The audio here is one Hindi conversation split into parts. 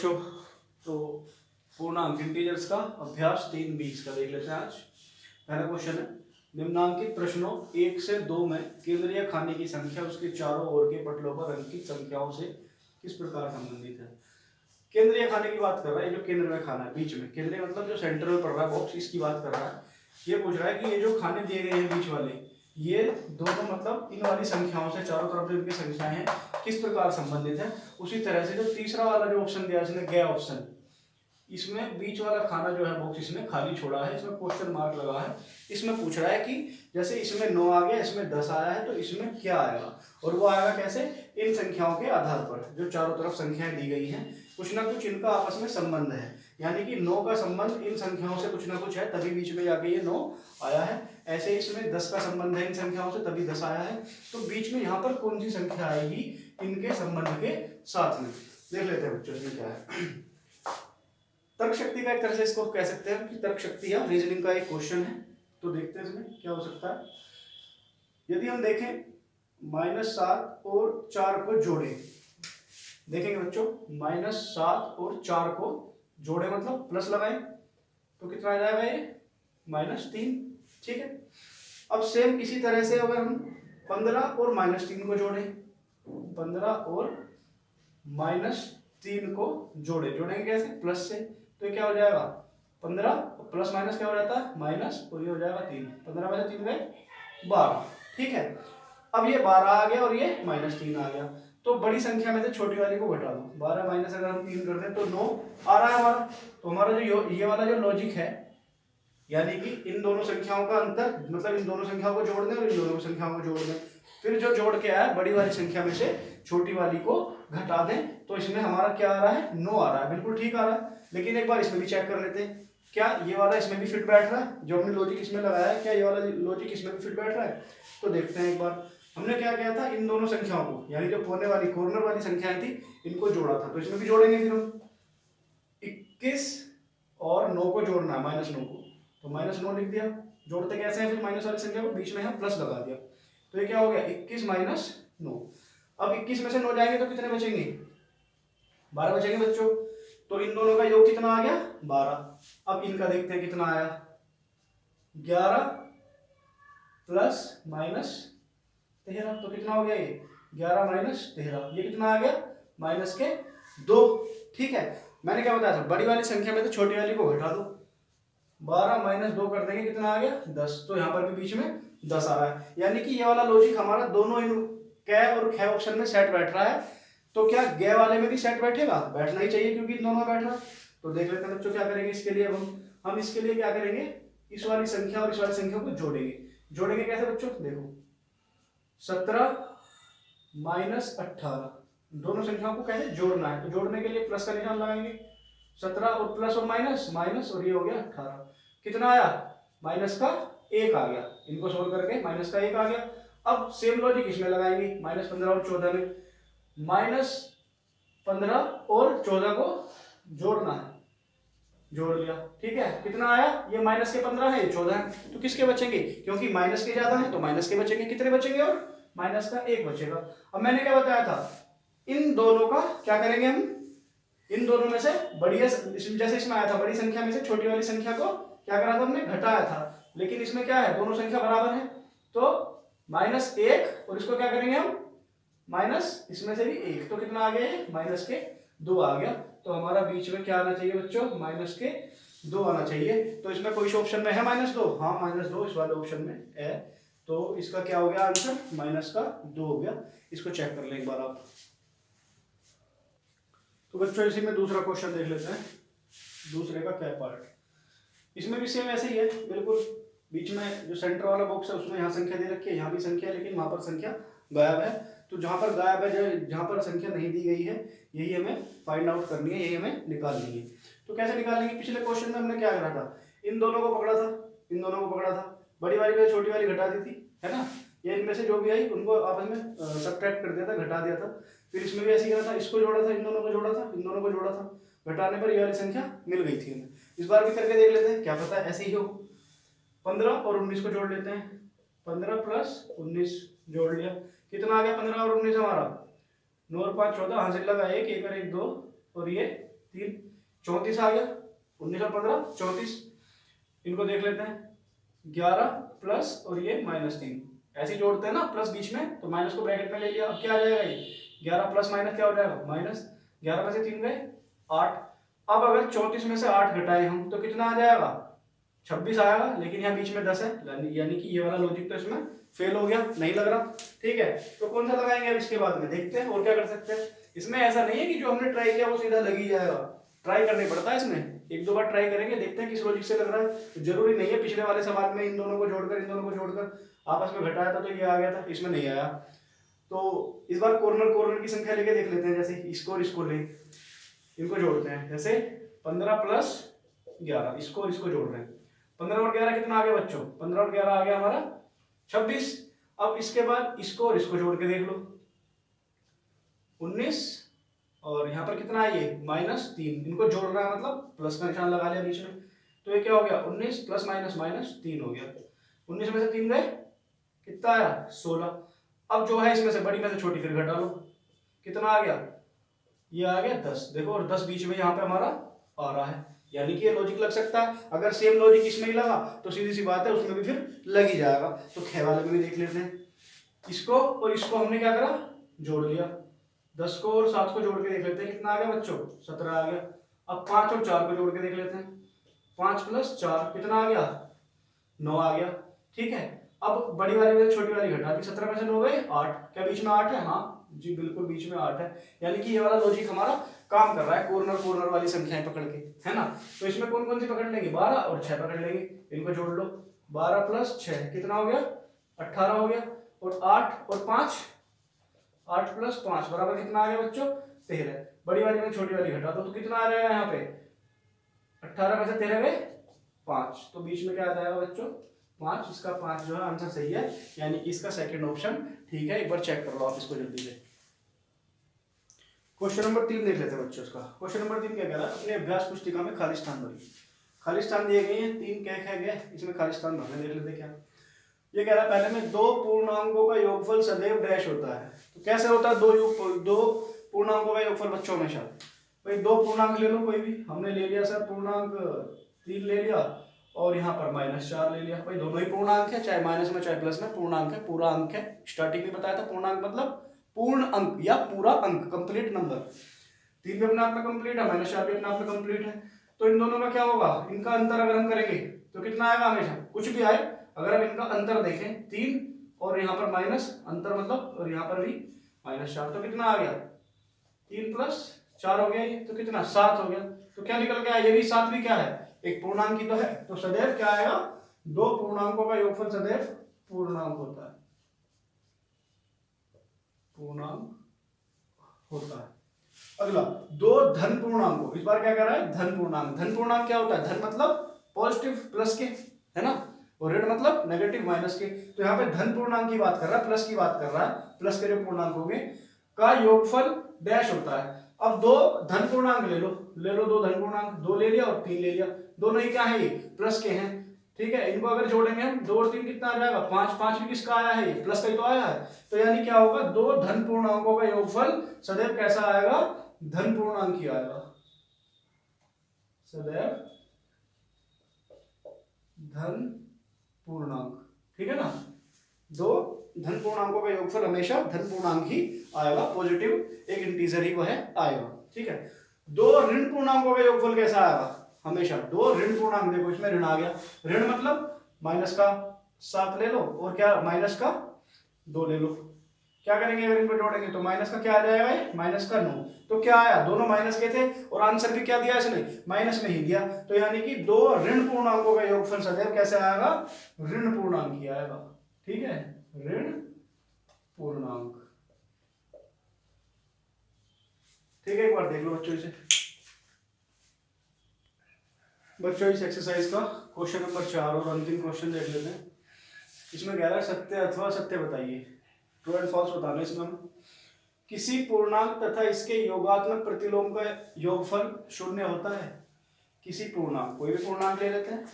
बच्चों, तो पूर्णांक इंटीजर्स का अभ्यास 3-20 का देख लेते हैं आज। पहला क्वेश्चन है, निम्नांकित प्रश्नों 1 से 2 में केंद्रीय खाने की संख्या उसके चारों ओर के पटलों पर अंकित संख्याओं से किस प्रकार संबंधित है। केंद्रीय खाने की बात कर रहा है, जो केंद्र में खाना है, बीच में केंद्रीय मतलब जो सेंटर में पड़ रहा है बॉक्स, इसकी बात कर रहा है। ये पूछ रहा है कि ये जो खाने दिए गए हैं बीच वाले, ये दोनों मतलब इन वाली संख्याओं से चारों तरफ जो इनकी संख्याएं हैं किस प्रकार संबंधित है। उसी तरह से जो तीसरा वाला जो ऑप्शन दिया है इसने गया ऑप्शन, इसमें बीच वाला खाना जो है बॉक्स इसने खाली छोड़ा है, इसमें क्वेश्चन मार्क लगा है। इसमें पूछ रहा है कि जैसे इसमें 9 आ गया, इसमें 10 आया है, तो इसमें क्या आएगा, और वो आएगा कैसे, इन संख्याओं के आधार पर जो चारों तरफ संख्याएं दी गई हैं कुछ ना कुछ इनका आपस में संबंध है, यानी कि 9 का संबंध इन संख्याओं से कुछ ना कुछ है, तभी बीच में जाके ये 9 आया है। ऐसे इसमें 10 का संबंध है इन संख्याओं से, तभी 10 आया है। तो बीच में यहाँ पर कौन सी संख्या आएगी इनके संबंध के साथ में, देख लेते हैं बच्चों क्या है। तर्क शक्ति का एक तरह से इसको कह सकते हैं कि तर्क शक्ति या रीजनिंग का एक क्वेश्चन है। तो देखते हैं इसमें क्या हो सकता है। यदि हम देखें -7 और 4 को जोड़े, देखेंगे बच्चों -7 और 4 को जोड़े मतलब प्लस लगाएं तो कितना आ जाएगा ये -3, ठीक है। अब सेम इसी तरह से अगर हम 15 और -3 को जोड़े, 15 और -3 को जोड़ेंगे कैसे, प्लस से, तो क्या हो जाएगा 15 प्लस माइनस क्या हो जाता है माइनस, और ये हो जाएगा 3, 15 में से 3 गए 12, ठीक है। अब ये 12 आ गया और ये -3 आ गया, तो बड़ी संख्या में से छोटी वाली को घटा दो। 12 माइनस अगर हम 3 कर दें तो 9 आ रहा है हमारा। तो हमारा जो ये वाला जो लॉजिक है, यानी कि इन दोनों संख्याओं का अंतर मतलब इन दोनों संख्याओं को जोड़ दें और इन दोनों संख्याओं को जोड़ दें, फिर जो जोड़ के आया बड़ी वाली संख्या में से छोटी वाली को घटा दें, तो इसमें हमारा क्या आ रहा है 9 आ रहा है, बिल्कुल ठीक आ रहा है। लेकिन एक बार इसमें भी चेक कर लेते हैं, क्या ये वाला इसमें भी फिट बैठ रहा है, जो हमने लॉजिक इसमें लगाया है, क्या ये वाला लॉजिक इसमें भी फिट बैठ रहा है। तो देखते हैं एक बार, हमने क्या किया था, इन दोनों संख्याओं को यानी जो कोने वाली कॉर्नर वाली संख्याएं थी इनको जोड़ा था, तो इसमें भी जोड़ेंगे। फिर हम 21 और 9 को जोड़ना है, -9 को, तो -9 लिख दिया। जोड़ते कैसे हैं फिर माइनस वाली संख्या को, बीच में हम प्लस लगा दिया, तो ये क्या हो गया 21 - 9। अब 21 में से 9 जाएंगे तो कितने बचेंगे, 12 बचेंगे बच्चों। तो इन दोनों का योग कितना आ गया 12। अब इनका देखते हैं कितना आया, 11 प्लस -13, तो कितना हो गया ये 11 - 13, ये कितना आ गया -2, ठीक है। मैंने क्या बताया था, बड़ी वाली संख्या में तो छोटी वाली को घटा दो, 12 - 2 कर देंगे कितना आ गया 10, तो यहाँ पर भी बीच में 10 आ रहा है, यानी कि ये वाला लॉजिक हमारा दोनों इन कै और ख ऑप्शन में सेट बैठ रहा है। तो क्या गे वाले में भी सेट बैठेगा, बैठना ही चाहिए क्योंकि दोनों में बैठ रहा है। तो देख लेते हैं बच्चों क्या करेंगे इसके लिए। अब हम इसके लिए क्या करेंगे, इस वाली संख्या और इस वाली संख्या को जोड़ेंगे कैसे बच्चों, देखो 17 - 18, दोनों संख्याओं को कैसे जोड़ना है, तो जोड़ने के लिए प्लस का निशान लगाएंगे, 17 और प्लस और माइनस, और ये हो गया 18, कितना आया -1 आ गया। इनको सोल्व करके -1 आ गया। अब सेम लॉजिक इसमें लगाएंगे, -15 और 14 में, -15 और 14 को जोड़ना है, जोड़ लिया, ठीक है। कितना आया, ये माइनस के 15 है, ये 14 है, तो किसके बचेंगे, क्योंकि माइनस के ज्यादा है तो माइनस के बचेंगे, कितने बचेंगे और -1 बचेगा। अब मैंने क्या बताया था, इन दोनों का क्या करेंगे हम, इन दोनों में से बड़ी, जैसे इसमें आया था बड़ी संख्या में से छोटी वाली संख्या को क्या करा था हमने, घटाया था। लेकिन इसमें क्या है, दोनों संख्या बराबर है, तो -1 और इसको क्या करेंगे हम माइनस, इसमें से भी 1, तो कितना आ गया ये -2 आ गया। तो हमारा बीच में क्या आना चाहिए बच्चों, -2 आना चाहिए। तो इसमें कोई ऑप्शन में है -2, हाँ -2 इस वाले ऑप्शन में है, तो इसका क्या हो गया आंसर -2 हो गया। इसको चेक कर लें एक बार आप। तो बच्चों इसी में दूसरा क्वेश्चन देख लेते हैं, दूसरे का क्या पार्ट। इसमें भी सेम ऐसे ही है बिल्कुल, बीच में जो सेंटर वाला बॉक्स है उसमें यहाँ संख्या दे रखी है, यहाँ भी संख्या है, लेकिन वहां पर संख्या गायब है। तो जहां पर गायब है, जहां पर संख्या नहीं दी गई है, यही हमें फाइंड आउट करनी है, यही हमें निकालनी है। तो कैसे निकालेंगे, पिछले क्वेश्चन में हमने क्या करा था, इन दोनों को पकड़ा था, बड़ी वाली को छोटी वाली घटा दी थी, है ना। ये इनमें से जो भी आई उनको आपस में सब्ट्रैक्ट कर दिया था, घटा दिया था। फिर इसमें भी ऐसे करा था, इसको जोड़ा था, इन दोनों को जोड़ा था, घटाने पर ये वाली संख्या मिल गई थी हमें। इस बार भी करके देख लेते हैं, क्या पता ऐसे ही हो। 15 और 19 को जोड़ लेते हैं, 15 + 19 जोड़ लिया, कितना आ गया 15 और 19 हमारा 9 और 5 14, हासिल लगा 1 1 और 1 2 और ये 3, 34 आ गया। 19 और 15 34। इनको देख लेते हैं, 11 प्लस और ये -3, ऐसे ही जोड़ते हैं ना प्लस बीच में, तो माइनस को ब्रैकेट में ले लिया। अब क्या आ जाएगा ये 11 प्लस माइनस क्या हो जाएगा माइनस। 11 में से 3 गए 8। अब अगर 34 में से 8 घटाए हम तो कितना आ जाएगा 26 आएगा, लेकिन यहाँ बीच में 10 है, यानी कि ये वाला लॉजिक तो इसमें फेल हो गया, नहीं लग रहा। ठीक है, तो कौन सा लगाएंगे अब इसके बाद में, देखते हैं और क्या कर सकते हैं। इसमें ऐसा नहीं है कि जो हमने ट्राई किया वो सीधा लग ही जाएगा, ट्राई करनी पड़ता है इसमें, एक दो बार ट्राई करेंगे, देखते हैं किस लॉजिक से लग रहा है। तो जरूरी नहीं है पिछले वाले सवाल में इन दोनों को जोड़कर आपस में घटाया था तो ये आ गया था, इसमें नहीं आया। तो इस बार कॉर्नर की संख्या लेके देख लेते हैं, जैसे इसको और इसको ले, इनको जोड़ते हैं। जैसे 15 प्लस 11, इसको और इसको जोड़ रहे हैं। 15 और 11 कितना आ गया बच्चों, 15 और 11 आ गया हमारा 26। अब इसके बाद इसको और इसको जोड़ के देख लो, 19 और यहाँ पर कितना है ये -3, इनको जोड़ रहा है मतलब प्लस का निशान लगा लिया बीच में, तो ये क्या हो गया 19 प्लस -3 हो गया। 19 में से 3 गए, कितना आया 16। अब जो है इसमें से बड़ी में से छोटी फिर घटा लो, कितना आ गया, ये आ गया 10। देखो और 10 बीच में यहाँ पे हमारा आ रहा है, यानी कि ये लॉजिक लग सकता है। अगर सेम लॉजिक इसमें ही लगा तो सीधी सी बात है उसमें भी फिर लग ही जाएगा। तो ख वाले में भी देख लेते हैं, इसको और इसको हमने क्या करा जोड़ लिया, 10 को और 7 को जोड़ के देख लेते हैं, कितना आ गया बच्चों 17 आ गया। अब 5 और 4 को जोड़ के देख लेते हैं, 5 प्लस 4 कितना आ गया 9 आ गया। ठीक है, अब बड़ी वाली में छोटी वाली घटा दी, 17 में से 9 गए 8, क्या बीच में 8 है, हाँ जी बिल्कुल बीच में 8 है, यानी कि ये वाला लॉजिक हमारा काम कर रहा है, कॉर्नर वाली संख्याएं पकड़ के, है ना। तो इसमें कौन कौन सी पकड़ लेंगे, 12 और 6 पकड़ लेंगे, इनको जोड़ लो, 12 प्लस 6 कितना हो गया 18 हो गया, और 8 और 5, 8 प्लस 5 बराबर कितना आ गया बच्चों 13। बड़ी वाली में छोटी वाली घटा दो तो कितना आ जाएगा यहाँ पे 18 में से 13 गए 5, तो बीच में क्या आ जाएगा बच्चों 5। इसका 5 जो है आंसर सही है, यानी कि इसका सेकंड ऑप्शन ठीक है। एक बार चेक कर लो आप इसको जल्दी से। क्वेश्चन नंबर 3 देख लेते हैं बच्चों इसका। क्वेश्चन नंबर 3 क्या कह रहा है, अपने अभ्यास पुस्तिका में खाली स्थान भरिए। खाली स्थान दिए गए हैं 3 कह गए, इसमें खाली स्थान भरने देख लेते क्या। ये कह रहा है पहले में 2 पूर्णांकों का योगफल सदैव डैश होता है। तो कैसे होता है 2 पूर्णांकों का योगफल बच्चों हमेशा, भाई 2 पूर्णांक ले लो कोई भी, हमने ले लिया सर पूर्णांक 3 ले लिया और यहाँ पर -4 ले लिया, भाई दोनों ही पूर्णांक है, चाहे माइनस में चाहे प्लस में पूर्णांक है, पूरा अंक है। स्टार्टिंग में बताया था पूर्णांक मतलब पूर्ण अंक या पूरा अंक, कंप्लीट नंबर। 3 भी अपने आप में कंप्लीट है, -4 भी अपने आप में कंप्लीट है। तो इन दोनों का क्या होगा, इनका अंतर अगर हम करेंगे तो कितना आएगा, हमेशा कुछ भी आए अगर हम इनका अंतर देखें 3 और यहाँ पर माइनस अंतर मतलब, और यहाँ पर भी -4, तो कितना आ गया 3 प्लस 4 हो गया ये, तो कितना 7 हो गया। तो क्या निकल गया, ये भी 7 भी क्या है एक पूर्णांक ही तो है। तो सदैव क्या आएगा, 2 पूर्णांकों का योगफल सदैव पूर्णांक होता है, पूर्णांक होता है। अगला 2 धन पूर्णांकों, इस बार क्या कर रहा है धन पूर्णांक। धन पूर्णांक क्या होता है, धन मतलब पॉजिटिव प्लस के, है ना, और ऋण मतलब नेगेटिव माइनस के। तो यहाँ पे धन पूर्णांक की बात कर रहा है, प्लस की बात कर रहा है, प्लस के जो पूर्णांक होंगे का योगफल डैश होता है। अब 2 धन पूर्णांक ले लो 2 धन पूर्णांक, 2 ले लिया और 3 ले लिया, दोनों ही क्या है ये प्लस के हैं। ठीक है, इनको अगर जोड़ेंगे हम 2 और 3 कितना आ जाएगा 5, 5 भी किसका आया है ये प्लस का ही तो आया है। तो यानी क्या होगा 2 धन पूर्णांकों का योगफल सदैव कैसा आएगा, धन पूर्णांक ही आएगा, सदैव धन पूर्णांक। ठीक है ना, 2 धन पूर्णांकों का योगफल हमेशा धन पूर्णांक ही आएगा, पॉजिटिव एक इंटीजर ही वह आएगा। ठीक है, 2 ऋण पूर्णांकों का योगफल कैसा आएगा, हमेशा 2 ऋण पूर्णांक, देखो इसमें ऋण आ गया, ऋण मतलब माइनस का 7 ले लो और क्या माइनस का 2 ले लो। क्या करेंगे अगर इनको जोड़ेंगे तो माइनस का क्या आ जाएगा, माइनस का 9। तो क्या आया, दोनों माइनस के थे और आंसर भी क्या दिया इसने माइनस में ही दिया। तो यानी कि 2 ऋण पूर्णांकों का योगफल सदैव कैसे आएगा, ऋण पूर्णांक ही आएगा। ठीक है, ऋण पूर्णांक। ठीक है, एक बार देख लो बच्चों इसे। बच्चों इस एक्सरसाइज का क्वेश्चन नंबर 4 और अंतिम क्वेश्चन देख लेते हैं। इसमें कह रहा है सत्य अथवा सत्य बताइए, ट्रू एंड फॉल्स बताना। इसमें हम किसी पूर्णांक तथा इसके योगात्मक प्रतिलोम का योगफल 0 होता है। किसी पूर्णांक, कोई भी पूर्णांक ले लेते हैं,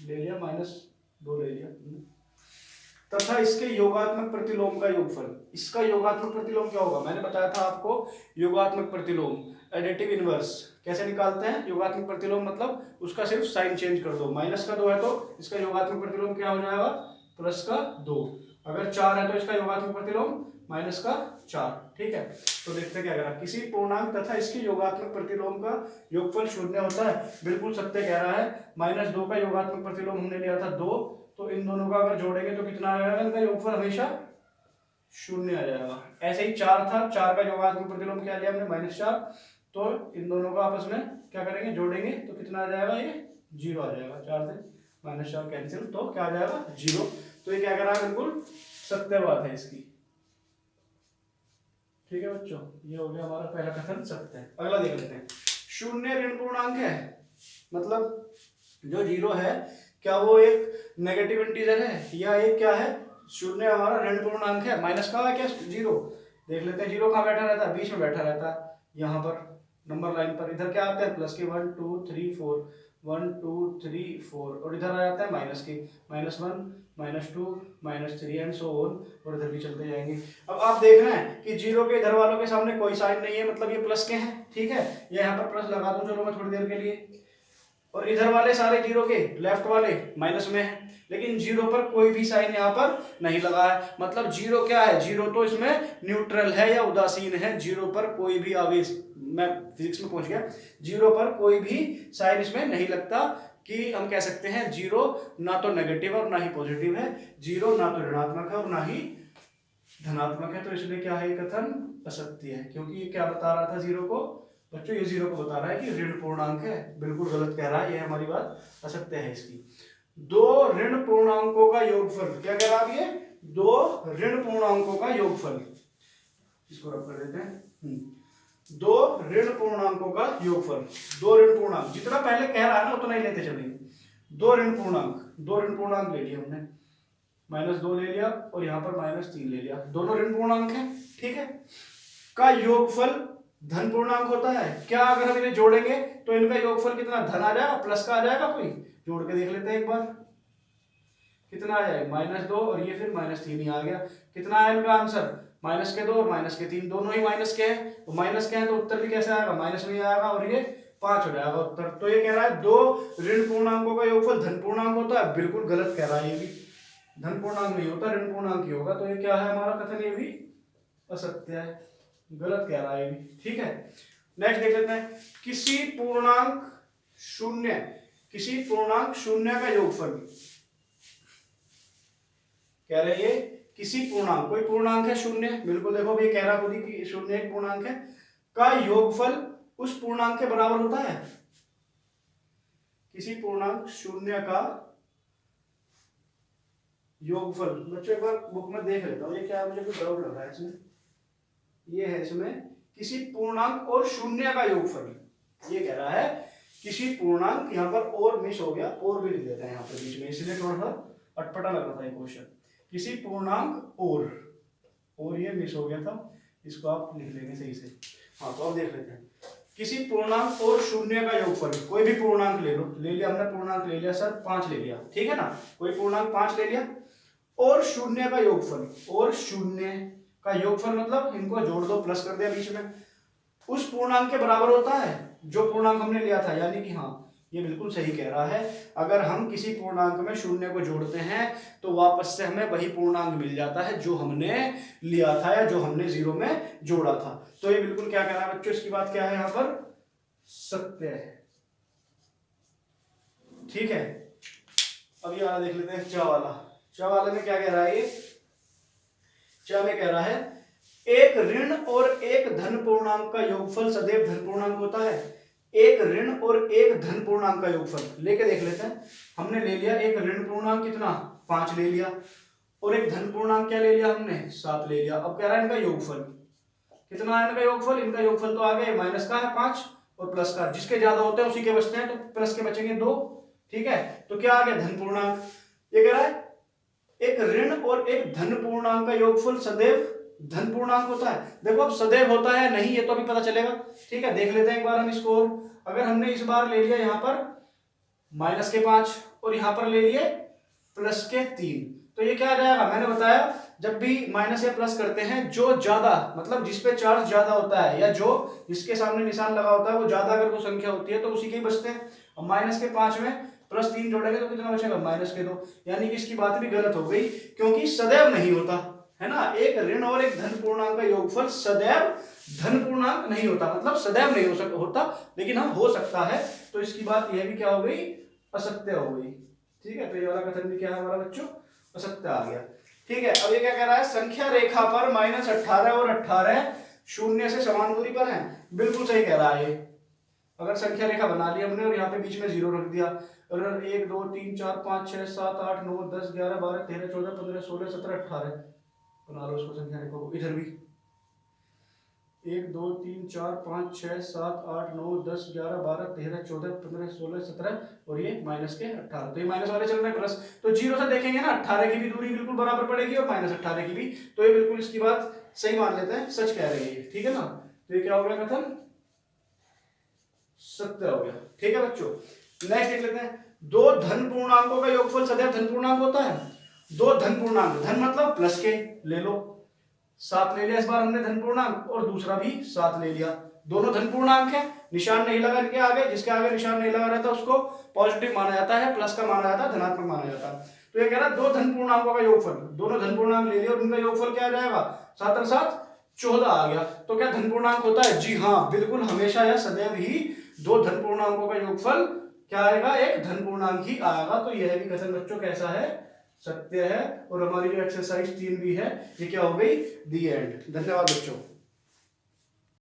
ले लिया -2 ले लिया, तथा इसके योगात्मक प्रतिलोम का योगफल। इसका योगात्मक प्रतिलोम क्या होगा, मैंने बताया था आपको योगात्मक प्रतिलोम एडिटिव इनवर्स कैसे निकालते हैं। योगात्मक प्रतिलोम मतलब उसका सिर्फ साइन चेंज कर दो, माइनस का 2 है तो इसका योगात्मक प्रतिलोम क्या हो जाएगा, प्लस का 2। अगर 4 है तो इसका योगात्मक प्रतिलोम माइनस का 4। ठीक है, तो देखते क्या करा, किसी पूर्णांक तथा इसके योगात्मक प्रतिलोम का योगफल शून्य होता है। बिल्कुल सत्य कह रहा है। -2 का योगात्मक प्रतिलोम हमने लिया था 2, तो इन दोनों का अगर जोड़ेंगे तो कितना आ जाएगा, इनका योगफल हमेशा शून्य आ जाएगा। ऐसे ही 4 था, 4 का योगात्मक प्रतिलोम क्या लिया हमने, -4, तो इन दोनों को आपस में क्या करेंगे, जोड़ेंगे तो कितना आ जाएगा, ये 0 आ जाएगा। 4 से -4 कैंसिल, तो क्या आ जाएगा, 0। तो ये क्या कर रहा है, बिल्कुल सत्य बात है इसकी। ठीक है बच्चों, ये हो गया हमारा पहला कथन सत्य है। अगला देख लेते हैं। शून्य ऋण पूर्णांक है, मतलब जो 0 है क्या वो एक नेगेटिव इंटीजर है या एक क्या है, शून्य हमारा ऋण पूर्णांक है। माइनस का है क्या, 0। देख लेते हैं 0 कहाँ बैठा रहता है, बीच में बैठा रहता है, यहाँ पर नंबर लाइन पर। इधर क्या आते हैं, प्लस के 1 2 3 4, 1 2 3 4, और इधर आ जाता है माइनस के, -1 -2 -3 एंड सो ऑन, और इधर भी चलते जाएंगे। अब आप देख रहे हैं कि 0 के इधर वालों के सामने कोई साइन नहीं है, मतलब ये प्लस के हैं। ठीक है, ये यहाँ पर प्लस लगा दूं चलो मैं थोड़ी देर के लिए, और इधर वाले सारे 0 के लेफ्ट वाले माइनस में है, लेकिन 0 पर कोई भी साइन यहाँ पर नहीं लगा है। मतलब 0 क्या है, 0 तो इसमें न्यूट्रल है या उदासीन है। 0 पर कोई भी आवेश, मैं फिजिक्स में पहुंच गया, 0 पर कोई भी साइन इसमें नहीं लगता, कि हम कह सकते हैं 0 ना तो नेगेटिव और ना ही पॉजिटिव है, 0 ना तो ऋणात्मक है और ना ही धनात्मक है। तो इसलिए क्या है, कथन असत्य है, क्योंकि ये क्या बता रहा था 0 को, बच्चों ये 0 को बता रहा है कि ऋण पूर्णांक है। बिल्कुल गलत कह रहा है, ये हमारी बात असत्य है इसकी। 2 ऋण पूर्णांकों का योगफल, क्या कह रहा है ये, 2 ऋण पूर्णांकों का योगफल, इसको रब कर देते हैं। 2 ऋण पूर्णांकों का योगफल, 2 ऋण पूर्णांक, जितना पहले कह रहा है ना उतना ही लेते चलेंगे। 2 ऋण पूर्णांक, 2 ऋण पूर्णांक ले लिया हमने, -2 ले लिया और यहाँ पर -3 ले लिया, दोनों ऋण पूर्णांक है। ठीक है, का योगफल धन पूर्णांक होता है। क्या अगर हम इन्हें जोड़ेंगे तो इनका योगफल कितना, धन आ जाएगा, प्लस का आ जाएगा, कोई जोड़ के देख लेते हैं एक बार, कितना आ जाएगा, -2 और ये फिर -3 ही आ गया। कितना है इनका आंसर, -2 और -3, दोनों ही माइनस के हैं, तो माइनस के हैं तो उत्तर भी कैसे आएगा, माइनस में आएगा, और ये 5 हो जाएगा उत्तर। तो ये कह रहा है 2 ऋण पूर्णांकों का योगफल धन पूर्णांक होता है। बिल्कुल गलत कह रहा है, ये भी धन पूर्णांक नहीं होता, ऋण पूर्णांक ही होगा। तो ये क्या है हमारा कथन, ये भी असत्य है, गलत कह रहा है ये भी। ठीक है, नेक्स्ट देख लेते हैं। किसी पूर्णांक शून्य का योगफल, कह रहे हैं किसी पूर्णांक, कोई पूर्णांक है शून्य, बिल्कुल देखो ये कह रहा खुद ही कि शून्य एक पूर्णांक है, का योगफल उस पूर्णांक के बराबर होता है। किसी पूर्णांक शून्य का योगफल, बच्चों एक बार बुक में देख लेता हूँ, ये क्या मुझे कुछ डाउट लग रहा है इसमें। ये है इसमें किसी पूर्णांक और शून्य का योगफल, ये कह रहा है किसी पूर्णांक, यहाँ पर और मिस हो गया, और भी लिख देते हैं यहाँ पर बीच में, इसलिए थोड़ा सा अटपटा लग रहा था ये क्वेश्चन। किसी पूर्णांक और ये मिस हो गया था, इसको आप लिख लेंगे सही से। हाँ, तो अब देख लेते हैं। किसी पूर्णांक और शून्य का योगफल, कोई भी पूर्णांक ले लो, ले लिया हमने पूर्णांक, ले लिया सर 5 ले लिया, ठीक है ना, कोई पूर्णांक 5 ले लिया, और शून्य का योगफल, और शून्य का योगफल मतलब इनको जोड़ दो, प्लस कर दिया बीच में, उस पूर्णांक के बराबर होता है जो पूर्णांक हमने लिया था। यानी कि हाँ, ये बिल्कुल सही कह रहा है, अगर हम किसी पूर्णांक में शून्य को जोड़ते हैं तो वापस से हमें वही पूर्णांक मिल जाता है जो हमने लिया था या जो हमने 0 में जोड़ा था। तो ये बिल्कुल क्या कह रहा है बच्चों, इसकी बात क्या है यहाँ पर, सत्य है। ठीक है, अब ये वाला देख लेते हैं, च वाला में क्या कह रहा है, ये च में कह रहा है एक ऋण और एक धन पूर्णांक का योगफल सदैव धन पूर्णांक होता है। एक ऋण और एक धन पूर्णांक का योगफल लेके देख लेते हैं। हमने ले लिया एक ऋण पूर्णांक कितना, 5 ले लिया, और एक धन पूर्णांक क्या ले लिया हमने, 7 ले लिया। अब कह रहा है इनका योगफल कितना है, इनका योगफल तो आ गया, माइनस का है 5 और प्लस का, जिसके ज्यादा होते हैं उसी के बचते हैं, तो प्लस के बचेंगे 2। ठीक है, तो क्या आ गया, धन पूर्णांक। ये कह रहा है एक ऋण और एक धन पूर्णांक का योगफल सदैव धन पूर्णांक होता है। देखो अब सदैव होता है नहीं, ये तो अभी पता चलेगा। ठीक है, देख लेते हैं एक बार हम इसको। अगर हमने इस बार ले लिया यहाँ पर -5 और यहाँ पर ले लिए +3, तो ये क्या आ जाएगा, मैंने बताया जब भी माइनस या प्लस करते हैं, जो ज्यादा मतलब जिसपे चार्ज ज्यादा होता है या जो जिसके सामने निशान लगा होता है वो ज्यादा अगर वो संख्या होती है तो उसी के ही बचते हैं। और माइनस के 5 में प्लस 3 जोड़ेंगे तो कितना बचेगा, माइनस के 2, यानी कि इसकी बात भी गलत हो गई, क्योंकि सदैव नहीं होता है ना, एक ऋण और एक धन पूर्णांक का योगफल सदैव धन पूर्णांक नहीं होता, मतलब सदैव नहीं होता, लेकिन हाँ हो सकता है। तो इसकी बात यह भी क्या हो गई, असत्य हो गई। ठीक है, तो ये वाला कथन भी क्या है हमारा बच्चों, असत्य आ गया। ठीक है, अब ये क्या कह रहा है, संख्या रेखा पर -18 और 18 शून्य से समान दूरी पर हैं। बिल्कुल सही कह रहा है ये। अगर संख्या रेखा बना ली हमने और यहाँ पे बीच में 0 रख दिया, अगर 1 2 3 4 5 6 7 8 9 10 11 12 13 14 15 16 17 18 बना लो उसको संख्या रेखा को। इधर भी 1 2 3 4 5 6 7 8 9 10 11 12 13 14 15 16 17 और ये माइनस के 18, तो ये माइनस वाले चल रहे हैं प्लस, तो 0 से देखेंगे ना 18 की भी दूरी बिल्कुल बराबर पड़ेगी और -18 की भी, तो ये बिल्कुल इसकी बात सही मान लेते हैं, सच कह रही है। ठीक है ना, तो ये क्या हो गया कथन, सत्य हो गया। ठीक है बच्चों, नेक्स्ट देख लेते हैं, दो धन पूर्णांकों का योगफल सदैव धन पूर्णांक होता है। दो धन पूर्णांक, धन मतलब प्लस के ले लो, 7 ले लिया इस बार हमने धन पूर्णांक, और दूसरा भी 7 ले लिया, दोनों धन पूर्णांक है, निशान नहीं लगा इनके आगे, जिसके आगे निशान नहीं लगा रहता उसको पॉजिटिव माना जाता है, प्लस का माना जाता है, धनात्मक माना जाता है। तो ये कह रहा है दो धन पूर्णांकों का योगफल, दोनों धन पूर्णांक ले लिया और उनका योगफल क्या आ जाएगा, 7 और 7 14 आ गया। तो क्या धन पूर्णांक होता है, जी हाँ बिल्कुल, हमेशा या सदैव ही दो धन पूर्णांकों का योगफल क्या आएगा, एक धन पूर्णांक ही आएगा। तो यह भी कथन बच्चों कैसा है, सत्य है। और हमारी जो एक्सरसाइज 3 भी है ये क्या हो गई, दी एंड। धन्यवाद बच्चों।